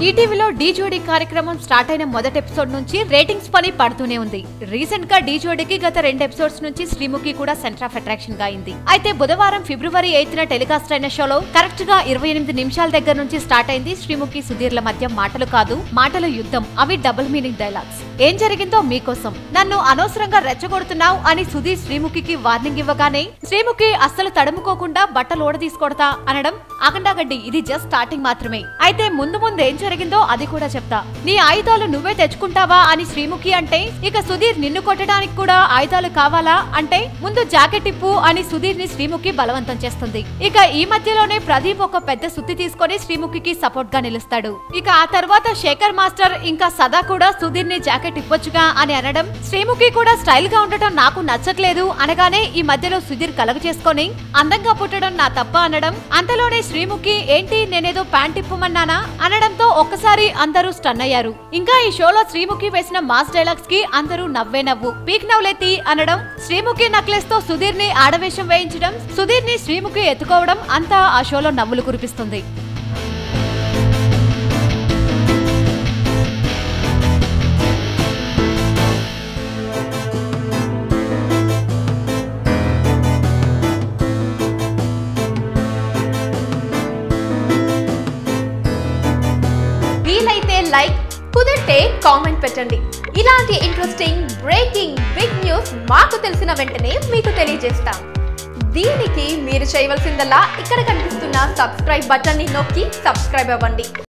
ఈటీవీలో ఢీ జోడీ కార్యక్రమం స్టార్ట్ అయిన మొదటి ఎపిసోడ్ నుంచి రేటింగ్స్ పని పడుతూనే ఉంది. రీసెంట్ గా ఢీ జోడీకి గత 2 ఎపిసోడ్స్ నుంచి శ్రీముఖి కూడా సెంటర్ ఆఫ్ అట్రాక్షన్ గా అయింది. అయితే బుధవారం ఫిబ్రవరి 8న టెలికాస్ట్ అయిన షోలో కరెక్ట్ గా 28 నిమిషాల దగ్గర నుంచి స్టార్ట్ అయింది శ్రీముఖి సుధీర్ల మధ్య మాటలు కాదు మాటల యుద్ధం. అవి డబుల్ మీనింగ్ డైలాగ్స్. ఏం జరిగిందో మీకోసం. నన్ను అనవసరంగా రెచ్చగొడుతున్నావు అని సుధీర్ శ్రీముఖికి వార్నింగ్ ఇవ్వగానే శ్రీముఖి అస్సలు తడుముకోకుండా బట్టలు ఓడదీసుకోడతా అనడం ఆగండాగడ్డి. ఇది జస్ట్ స్టార్టింగ్ మాత్రమే. అయితే ముందు ఏం జరిగిందో అది కూడా చెప్తా. నీ ఆయుధాలు నువ్వే తెచ్చుకుంటావా అని శ్రీముఖి అంటే, ఇక సుధీర్ నిన్ను కొట్టడానికి కూడా ఆయుధాలు కావాలా అంటే, ముందు జాకెట్ ఇప్పు అని సుధీర్ ని శ్రీముఖి బలవంతం చేస్తుంది. ఇక ఈ మధ్యలోనే ప్రదీప్ ఒక పెద్ద సుత్తి తీసుకొని శ్రీముఖికి సపోర్ట్ గా నిలుస్తాడు. ఇక ఆ తర్వాత శేఖర్ మాస్టర్ ఇంకా సదా కూడా సుధీర్ ని జాకెట్ ఇవ్వొచ్చుగా అని అనడం, శ్రీముఖి కూడా స్టైల్ గా ఉండటం నాకు నచ్చట్లేదు అనగానే ఈ మధ్యలో సుధీర్ కలగ చేసుకొని అందంగా పుట్టడం నా తప్ప అనడం, అంతలోనే శ్రీముఖి ఏంటి నేనేదో ప్యాంట్ ఇప్పమన్నానా అనడంతో ఒక్కసారి అందరూ స్టన్ అయ్యారు. ఇంకా ఈ షోలో శ్రీముఖి వేసిన మాస్ డైలాగ్స్ కి అందరూ నవ్వే నవ్వు. పీక్ నవ్వులెత్తి అనడం, శ్రీముఖి నక్లెస్ తో సుధీర్ ని ఆడవేషం వేయించడం, సుధీర్ ని శ్రీముఖి ఎత్తుకోవడం అంతా ఆ షోలో నవ్వులు కురిపిస్తుంది. వీలైతే లైక్, కుదిరితే కామెంట్ పెట్టండి. ఇలాంటి ఇంట్రెస్టింగ్ బ్రేకింగ్ బిగ్ న్యూస్ మాకు తెలిసిన వెంటనే మీకు తెలియజేస్తాం. దీనికి మీరు చేయవలసిందల్లా ఇక్కడ కనిపిస్తున్న సబ్స్క్రైబ్ బటన్ ని నొక్కి సబ్స్క్రైబ్ అవ్వండి.